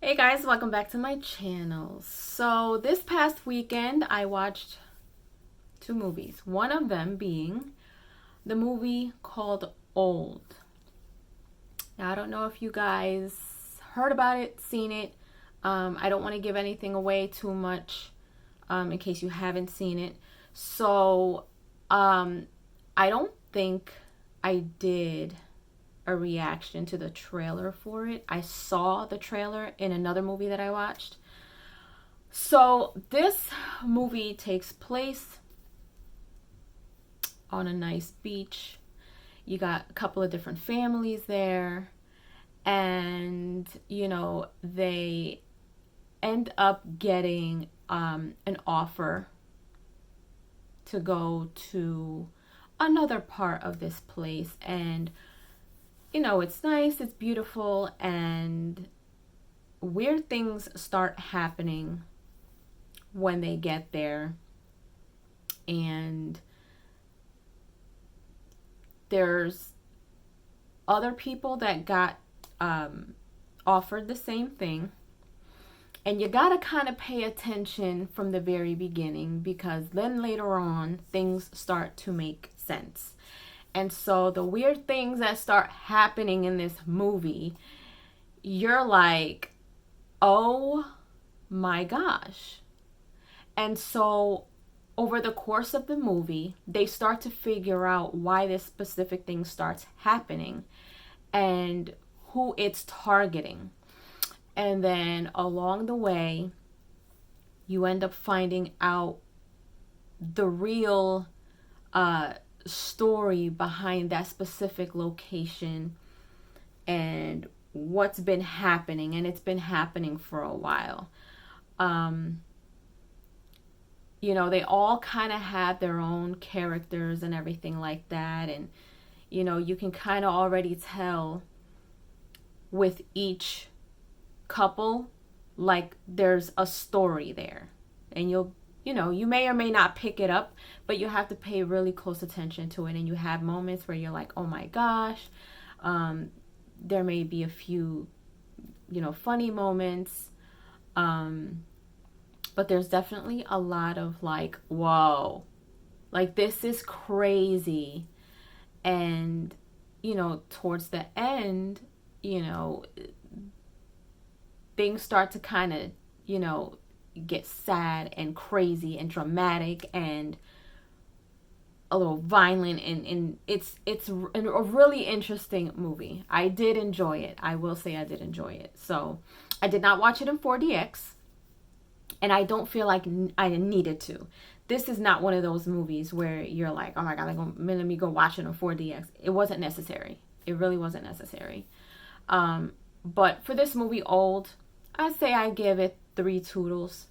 Hey guys, welcome back to my channel. So this past weekend I watched two movies. One of them being the movie called Old. Now I don't know if you guys heard about it, seen it. I don't want to give anything away too much in case you haven't seen it. So I don't think I did a reaction to the trailer for it. I saw the trailer in another movie that I watched. So this movie takes place on a nice beach. You got a couple of different families there, and they end up getting an offer to go to another part of this place. And it's nice, it's beautiful, and weird things start happening when they get there. And there's other people that got offered the same thing. And you gotta kind of pay attention from the very beginning, because then later on things start to make sense. And so the weird things that start happening in this movie, you're like, oh my gosh. And so over the course of the movie, they start to figure out why this specific thing starts happening and who it's targeting. And then along the way, you end up finding out the real story behind that specific location and what's been happening. And it's been happening for a while. They all kind of have their own characters and everything like that. And, you can kind of already tell with each couple, like there's a story there. And you may or may not pick it up, but you have to pay really close attention to it. And you have moments where you're like, oh my gosh. There may be a few, funny moments. But there's definitely a lot of like, whoa, like this is crazy. And, towards the end, things start to kind of, get sad and crazy and dramatic and a little violent. And it's a really interesting movie. I did enjoy it. I will say I did enjoy it. So I did not watch it in 4DX. And I don't feel like I needed to. This is not one of those movies where you're like, oh my God, let me go watch it on 4DX. It wasn't necessary. It really wasn't necessary. But for this movie, Old, I say I give it 3 toodles.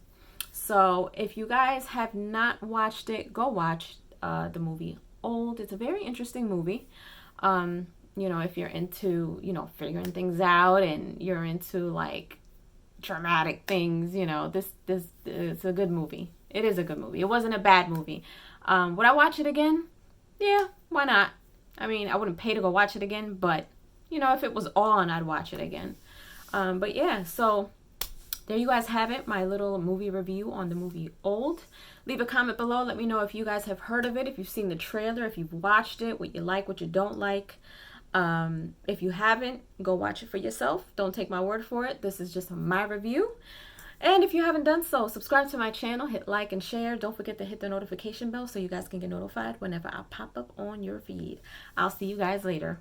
So if you guys have not watched it, go watch the movie Old. It's a very interesting movie. If you're into, figuring things out and you're into like dramatic things, this is a good movie. It is a good movie. It wasn't a bad movie. Would I watch it again? Yeah, why not? I mean, I wouldn't pay to go watch it again, but if it was on, I'd watch it again. But yeah, so there you guys have it, my little movie review on the movie Old. Leave a comment below. Let me know if you guys have heard of it, if you've seen the trailer, if you've watched it, what you like, what you don't like. If you haven't, go watch it for yourself. Don't take my word for it. This is just my review. And if you haven't done so, subscribe to my channel, hit like and share. Don't forget to hit the notification bell so you guys can get notified whenever I pop up on your feed. I'll see you guys later.